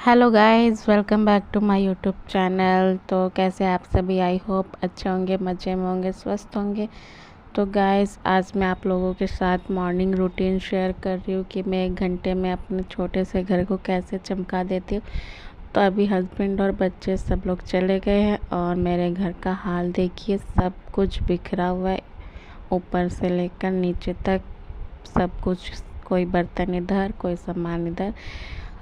Hello guys, welcome back to my YouTube channel. तो कैसे आप सभी? आई होप अच्छे होंगे, मज़े में होंगे, स्वस्थ होंगे। तो गाइस, आज मैं आप लोगों के साथ मॉर्निंग रूटीन शेयर कर रही हूँ कि मैं 1 घंटे में अपने छोटे से घर को कैसे चमका देती हूँ। तो अभी हस्बैंड और बच्चे सब लोग चले गए हैं और मेरे घर का हाल देखिए, सब कुछ बिखरा हुआ है, ऊपर से लेकर नीचे तक सब कुछ। कोई बर्तन इधर, कोई सामान इधर।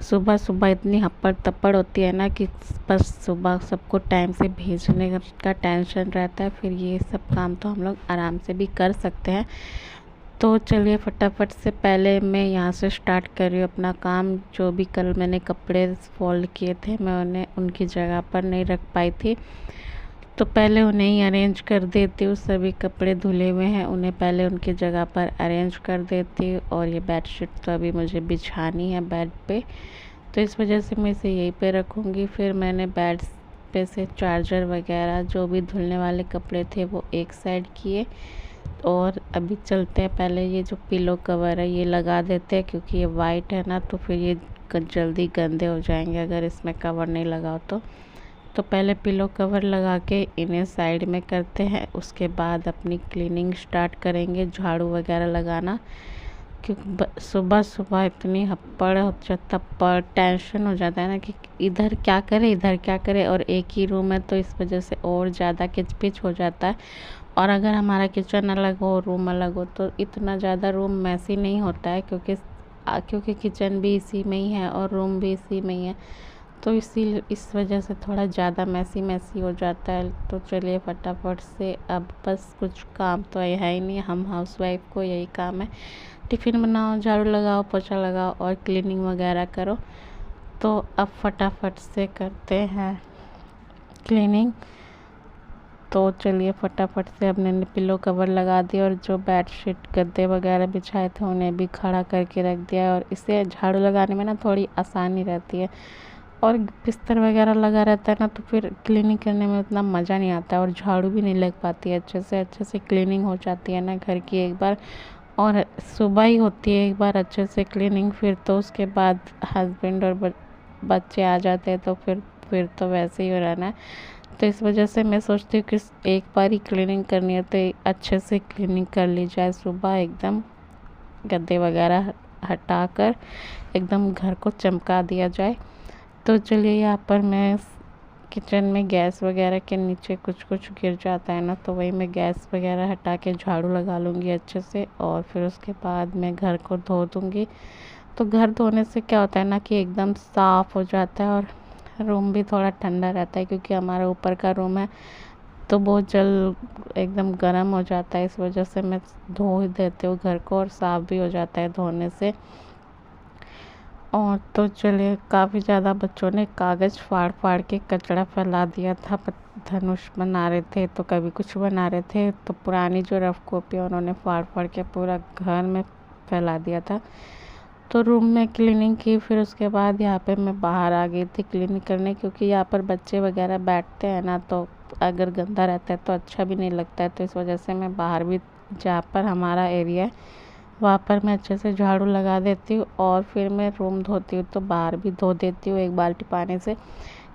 सुबह सुबह इतनी हप्पड़ तप्पड़ होती है ना कि बस सुबह सबको टाइम से भेजने का टेंशन रहता है। फिर ये सब काम तो हम लोग आराम से भी कर सकते हैं। तो चलिए फटाफट से पहले मैं यहाँ से स्टार्ट कर रही हूँ अपना काम। जो भी कल मैंने कपड़े फोल्ड किए थे, मैं उन्हें उनकी जगह पर नहीं रख पाई थी, तो पहले उन्हें ही अरेंज कर देती हूँ। सभी कपड़े धुले हुए हैं, उन्हें पहले उनकी जगह पर अरेंज कर देती हूँ। और ये बेडशीट तो अभी मुझे बिछानी है बेड पे, तो इस वजह से मैं इसे यहीं पे रखूँगी। फिर मैंने बेड पे से चार्जर वगैरह जो भी धुलने वाले कपड़े थे वो एक साइड किए। और अभी चलते हैं, पहले ये जो पिलो कवर है ये लगा देते हैं, क्योंकि ये वाइट है ना, तो फिर ये जल्दी गंदे हो जाएंगे अगर इसमें कवर नहीं लगाओ तो पहले पिलो कवर लगा के इन्हें साइड में करते हैं। उसके बाद अपनी क्लीनिंग स्टार्ट करेंगे, झाड़ू वगैरह लगाना। क्योंकि सुबह सुबह इतनी हप्पड़ तप्पड़ टेंशन हो जाता है ना कि इधर क्या करे इधर क्या करे, और एक ही रूम है तो इस वजह से और ज़्यादा किचपिच हो जाता है। और अगर हमारा किचन अलग हो, रूम अलग हो, तो इतना ज़्यादा रूम मैसी नहीं होता है, क्योंकि किचन भी इसी में ही है और रूम भी इसी में ही है, तो इस वजह से थोड़ा ज़्यादा मैसी मैसी हो जाता है। तो चलिए फटाफट से, अब बस कुछ काम तो है ही नहीं, हम हाउसवाइफ को यही काम है, टिफ़िन बनाओ, झाड़ू लगाओ, पोछा लगाओ और क्लीनिंग वगैरह करो। तो अब फटाफट से करते हैं क्लीनिंग। तो चलिए फटाफट से अब मैंने पिलो कवर लगा दिया और जो बेडशीट गद्दे वगैरह बिछाए थे उन्हें भी खड़ा करके रख दिया। और इसे झाड़ू लगाने में ना थोड़ी आसानी रहती है, और बिस्तर वगैरह लगा रहता है ना, तो फिर क्लीनिंग करने में उतना मज़ा नहीं आता है और झाड़ू भी नहीं लग पाती है अच्छे से क्लीनिंग हो जाती है ना घर की एक बार। और सुबह ही होती है एक बार अच्छे से क्लीनिंग, फिर तो उसके बाद हस्बैंड और बच्चे आ जाते हैं, तो फिर तो वैसे ही हो रहना है। तो इस वजह से मैं सोचती हूँ कि एक बार ही क्लीनिंग करनी है तो अच्छे से क्लीनिंग कर ली जाए सुबह, एकदम गद्दे वगैरह हटा कर एकदम घर को चमका दिया जाए। तो चलिए, यहाँ पर मैं किचन में गैस वगैरह के नीचे कुछ कुछ गिर जाता है ना, तो वही मैं गैस वगैरह हटा के झाड़ू लगा लूँगी अच्छे से, और फिर उसके बाद मैं घर को धो दूँगी। तो घर धोने से क्या होता है ना कि एकदम साफ़ हो जाता है और रूम भी थोड़ा ठंडा रहता है, क्योंकि हमारा ऊपर का रूम है तो बहुत जल्द एकदम गर्म हो जाता है। इस वजह से मैं धो ही देती हूँ घर को, और साफ़ भी हो जाता है धोने से। और तो चलिए, काफ़ी ज़्यादा बच्चों ने कागज़ फाड़ फाड़ के कचरा फैला दिया था। धनुष बना रहे थे तो कभी कुछ बना रहे थे, तो पुरानी जो रफ कॉपी उन्होंने फाड़ फाड़ के पूरा घर में फैला दिया था। तो रूम में क्लीनिंग की, फिर उसके बाद यहाँ पे मैं बाहर आ गई थी क्लीनिंग करने, क्योंकि यहाँ पर बच्चे वगैरह बैठते हैं ना, तो अगर गंदा रहता है तो अच्छा भी नहीं लगता है। तो इस वजह से मैं बाहर भी, जहाँ पर हमारा एरिया है वहाँ पर मैं अच्छे से झाड़ू लगा देती हूँ, और फिर मैं रूम धोती हूँ तो बाहर भी धो देती हूँ एक बाल्टी पानी से,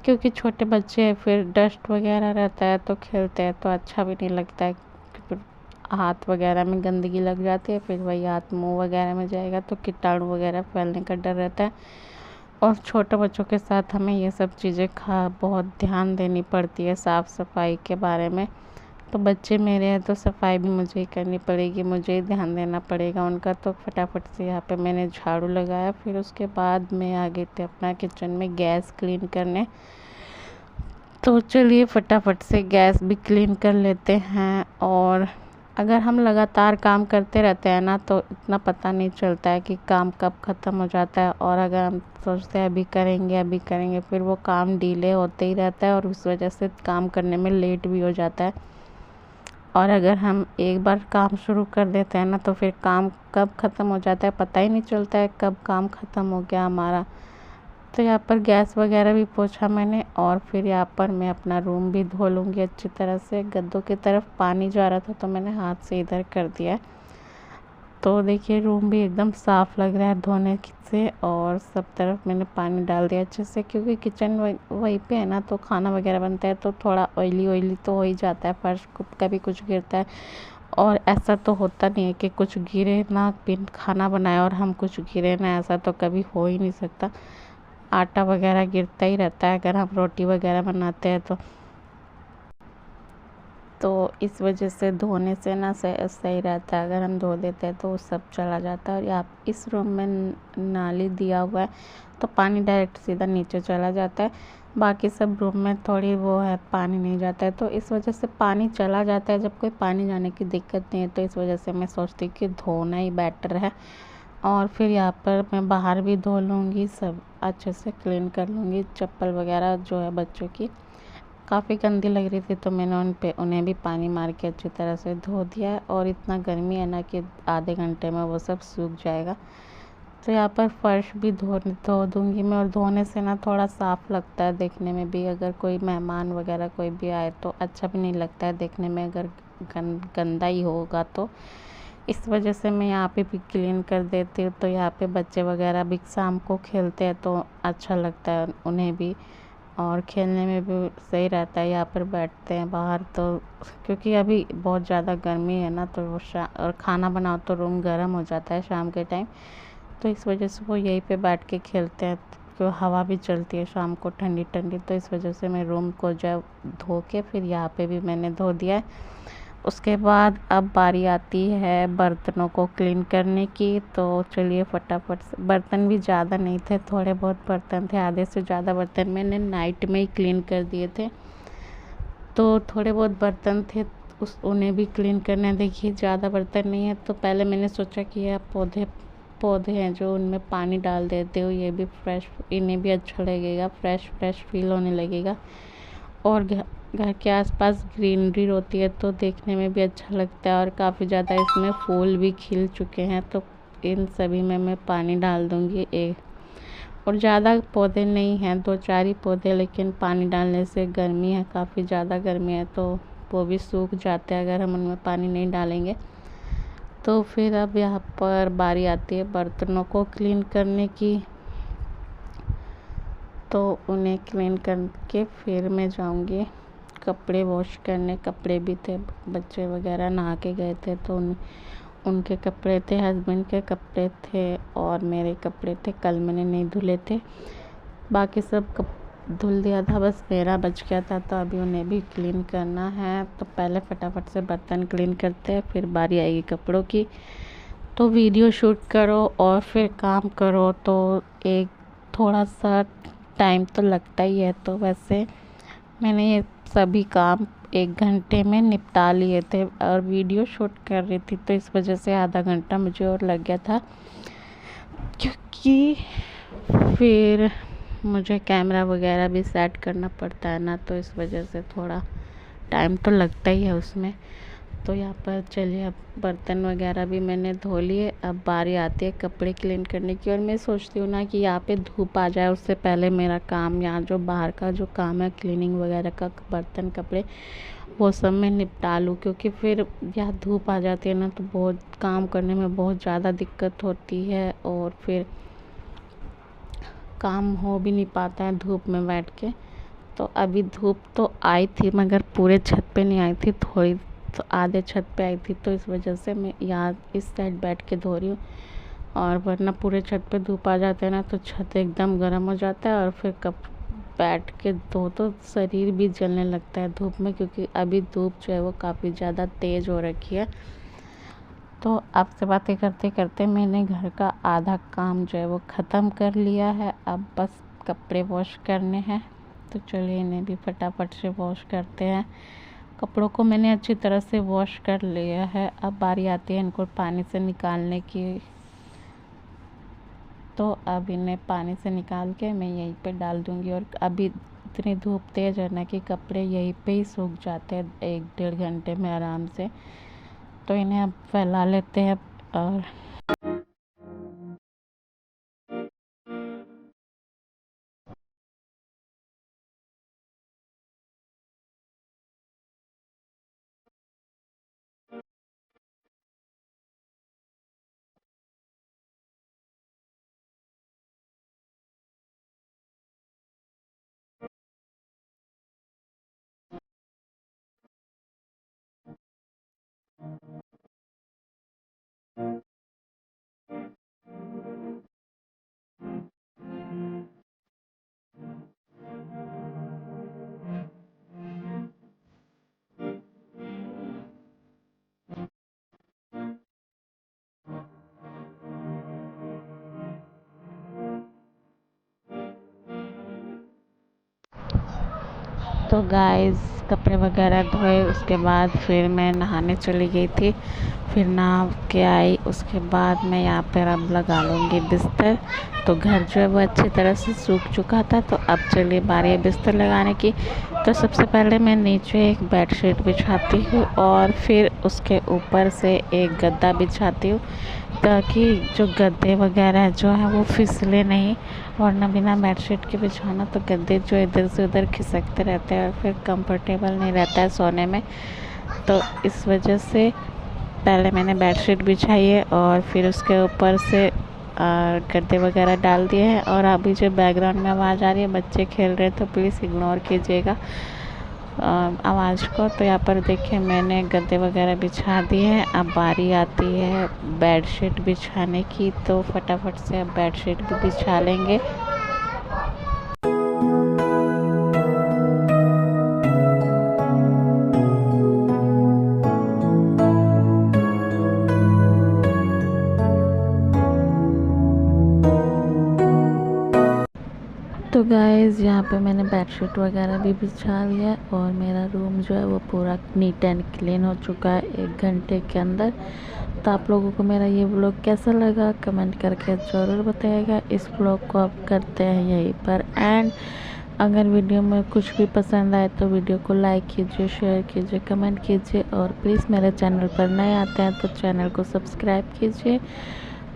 क्योंकि छोटे बच्चे हैं, फिर डस्ट वगैरह रहता है तो खेलते हैं तो अच्छा भी नहीं लगता है। फिर हाथ वगैरह में गंदगी लग जाती है, फिर वही हाथ मुंह वगैरह में जाएगा तो कीटाणु वगैरह फैलने का डर रहता है। और छोटे बच्चों के साथ हमें ये सब चीज़ें बहुत ध्यान देनी पड़ती है साफ़ सफाई के बारे में। तो बच्चे मेरे हैं तो सफाई भी मुझे ही करनी पड़ेगी, मुझे ही ध्यान देना पड़ेगा उनका। तो फटाफट से यहाँ पे मैंने झाड़ू लगाया, फिर उसके बाद मैं आ गई थी अपना किचन में गैस क्लीन करने। तो चलिए फटाफट से गैस भी क्लीन कर लेते हैं। और अगर हम लगातार काम करते रहते हैं ना, तो इतना पता नहीं चलता है कि काम कब ख़त्म हो जाता है। और अगर हम सोचते हैं अभी करेंगे, फिर वो काम डिले होते ही रहता है और उस वजह से काम करने में लेट भी हो जाता है। और अगर हम एक बार काम शुरू कर देते हैं ना, तो फिर काम कब ख़त्म हो जाता है पता ही नहीं चलता है कब काम ख़त्म हो गया हमारा। तो यहाँ पर गैस वगैरह भी पोंछा मैंने, और फिर यहाँ पर मैं अपना रूम भी धो लूँगी अच्छी तरह से। गद्दों की तरफ पानी जा रहा था तो मैंने हाथ से इधर कर दिया। तो देखिए रूम भी एकदम साफ़ लग रहा है धोने से, और सब तरफ मैंने पानी डाल दिया अच्छे से, क्योंकि किचन वहीं पे है ना, तो खाना वगैरह बनता है तो थोड़ा ऑयली ऑयली तो हो ही जाता है, फर्श को कभी कुछ गिरता है। और ऐसा तो होता नहीं है कि कुछ गिरे ना, बिन खाना बनाए और हम कुछ गिरे ना, ऐसा तो कभी हो ही नहीं सकता। आटा वगैरह गिरता ही रहता है अगर हम रोटी वगैरह बनाते हैं तो इस वजह से धोने से ना सही रहता है। अगर हम धो देते हैं तो वो सब चला जाता है। और यहाँ इस रूम में नाली दिया हुआ है तो पानी डायरेक्ट सीधा नीचे चला जाता है। बाकी सब रूम में थोड़ी वो है, पानी नहीं जाता है, तो इस वजह से पानी चला जाता है। जब कोई पानी जाने की दिक्कत नहीं है तो इस वजह से मैं सोचती कि धोना ही बेटर है। और फिर यहाँ पर मैं बाहर भी धो लूँगी, सब अच्छे से क्लीन कर लूँगी। चप्पल वगैरह जो है बच्चों की काफ़ी गंदी लग रही थी तो मैंने उन्हें भी पानी मार के अच्छी तरह से धो दिया। और इतना गर्मी है ना कि आधे घंटे में वो सब सूख जाएगा। तो यहाँ पर फ़र्श भी धो दूँगी मैं। और धोने से ना थोड़ा साफ़ लगता है देखने में भी। अगर कोई मेहमान वगैरह कोई भी आए तो अच्छा भी नहीं लगता है देखने में, अगर गंदा ही होगा तो। इस वजह से मैं यहाँ पे भी क्लीन कर देती हूँ। तो यहाँ पे बच्चे वगैरह भी शाम को खेलते हैं तो अच्छा लगता है उन्हें भी, और खेलने में भी सही रहता है। यहाँ पर बैठते हैं बाहर तो, क्योंकि अभी बहुत ज़्यादा गर्मी है ना, तो वो और खाना बनाओ तो रूम गर्म हो जाता है शाम के टाइम, तो इस वजह से वो यहीं पे बैठ के खेलते हैं। तो हवा भी चलती है शाम को ठंडी ठंडी, तो इस वजह से मैं रूम को जो धो के फिर यहाँ पे भी मैंने धो दिया है। उसके बाद अब बारी आती है बर्तनों को क्लीन करने की। तो चलिए फटाफट से, बर्तन भी ज़्यादा नहीं थे, थोड़े बहुत बर्तन थे, आधे से ज़्यादा बर्तन मैंने नाइट में ही क्लीन कर दिए थे। तो थोड़े बहुत बर्तन थे उन्हें भी क्लीन करने। देखिए ज़्यादा बर्तन नहीं है तो पहले मैंने सोचा कि यह पौधे पौधे हैं जो उनमें पानी डाल देते हो, ये भी फ्रेश, इन्हें भी अच्छा लगेगा, फ्रेश फ्रेश फील होने लगेगा। और घर के आसपास ग्रीनरी होती है तो देखने में भी अच्छा लगता है। और काफ़ी ज़्यादा इसमें फूल भी खिल चुके हैं तो इन सभी में मैं पानी डाल दूँगी और ज़्यादा पौधे नहीं हैं, 2-4 ही पौधे, लेकिन पानी डालने से गर्मी है, काफ़ी ज़्यादा गर्मी है तो वो भी सूख जाते हैं अगर हम उनमें पानी नहीं डालेंगे। तो फिर अब यहाँ पर बारी आती है बर्तनों को क्लीन करने की। तो उन्हें क्लीन करके फिर मैं जाऊँगी कपड़े वॉश करने। कपड़े भी थे, बच्चे वगैरह नहा के गए थे तो उनके कपड़े थे, हस्बैंड के कपड़े थे और मेरे कपड़े थे, कल मैंने नहीं धुले थे। बाकी सब धुल दिया था, बस मेरा बच गया था तो अभी उन्हें भी क्लीन करना है। तो पहले फटाफट से बर्तन क्लीन करते हैं, फिर बारी आएगी कपड़ों की। तो वीडियो शूट करो और फिर काम करो तो एक थोड़ा सा टाइम तो लगता ही है। तो वैसे मैंने ये सभी काम 1 घंटे में निपटा लिए थे और वीडियो शूट कर रही थी तो इस वजह से आधा घंटा मुझे और लग गया था, क्योंकि फिर मुझे कैमरा वगैरह भी सेट करना पड़ता है ना, तो इस वजह से थोड़ा टाइम तो लगता ही है उसमें। तो यहाँ पर चलिए अब बर्तन वगैरह भी मैंने धो लिए, अब बारी आती है कपड़े क्लीन करने की। और मैं सोचती हूँ ना कि यहाँ पे धूप आ जाए उससे पहले मेरा काम, यहाँ जो बाहर का जो काम है क्लीनिंग वगैरह का, बर्तन कपड़े वो सब मैं निपटा लूँ, क्योंकि फिर यहाँ धूप आ जाती है ना तो बहुत काम करने में बहुत ज़्यादा दिक्कत होती है और फिर काम हो भी नहीं पाता है धूप में बैठ के। तो अभी धूप तो आई थी मगर पूरे छत पे नहीं आई थी, थोड़ी तो आधे छत पे आई थी, तो इस वजह से मैं यहाँ इस साइड बैठ के धो रही हूँ। और वरना पूरे छत पे धूप आ जाते हैं ना तो छत एकदम गर्म हो जाता है और फिर कब बैठ के धो तो शरीर भी जलने लगता है धूप में, क्योंकि अभी धूप जो है वो काफ़ी ज़्यादा तेज़ हो रखी है। तो आपसे बातें करते करते मैंने घर का आधा काम जो है वो ख़त्म कर लिया है। अब बस कपड़े वॉश करने हैं, तो चलिए इन्हें भी फटाफट से वॉश करते हैं। कपड़ों को मैंने अच्छी तरह से वॉश कर लिया है, अब बारी आती है इनको पानी से निकालने की। तो अब इन्हें पानी से निकाल के मैं यहीं पे डाल दूँगी। और अभी इतनी धूप तेज़ है ना कि कपड़े यहीं पे ही सूख जाते हैं 1-1.5 घंटे में आराम से। तो इन्हें अब फैला लेते हैं और तो गाइस कपड़े वगैरह धोए, उसके बाद फिर मैं नहाने चली गई थी। फिर नहा के आई, उसके बाद मैं यहाँ पर अब लगा लूँगी बिस्तर। तो घर जो है वो अच्छी तरह से सूख चुका था, तो अब चलिए बारी है बिस्तर लगाने की। तो सबसे पहले मैं नीचे एक बेडशीट बिछाती हूँ और फिर उसके ऊपर से एक गद्दा बिछाती हूँ, ताकि जो गद्दे वगैरह जो हैं वो फिसले नहीं। वरना बिना बेडशीट के बिछाना तो गद्दे जो इधर से उधर खिसकते रहते हैं और फिर कंफर्टेबल नहीं रहता है सोने में। तो इस वजह से पहले मैंने बेडशीट बिछाई है और फिर उसके ऊपर से गद्दे वगैरह डाल दिए हैं। और अभी जो बैकग्राउंड में आवाज़ आ रही है, बच्चे खेल रहे हैं, तो प्लीज़ इग्नोर कीजिएगा आवाज़ को। तो यहाँ पर देखिए मैंने गद्दे वगैरह बिछा दिए हैं। अब बारी आती है बेडशीट बिछाने की, तो फटाफट से अब बेडशीट भी बिछा लेंगे। तो गाइज़ यहाँ पे मैंने बेडशीट वगैरह भी बिछा लिया है और मेरा रूम जो है वो पूरा नीट एंड क्लीन हो चुका है 1 घंटे के अंदर। तो आप लोगों को मेरा ये व्लॉग कैसा लगा कमेंट करके ज़रूर बताइएगा। इस व्लॉग को आप करते हैं यहीं पर एंड। अगर वीडियो में कुछ भी पसंद आए तो वीडियो को लाइक कीजिए, शेयर कीजिए, कमेंट कीजिए और प्लीज़ मेरे चैनल पर नए आते हैं तो चैनल को सब्सक्राइब कीजिए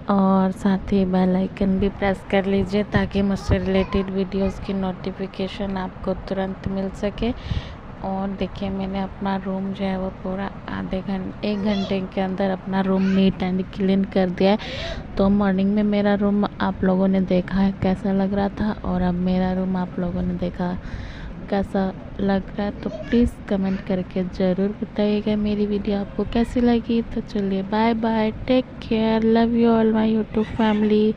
और साथ ही बेल आइकन भी प्रेस कर लीजिए, ताकि मुझसे रिलेटेड वीडियोस की नोटिफिकेशन आपको तुरंत मिल सके। और देखिए मैंने अपना रूम जो है वो पूरा 1 घंटे के अंदर अपना रूम नीट एंड क्लीन कर दिया है। तो मॉर्निंग में मेरा रूम आप लोगों ने देखा है कैसा लग रहा था, और अब मेरा रूम आप लोगों ने देखा कैसा लग रहा है। तो प्लीज़ कमेंट करके ज़रूर बताइएगा मेरी वीडियो आपको कैसी लगी। तो चलिए bye bye, take care, love you all my YouTube family.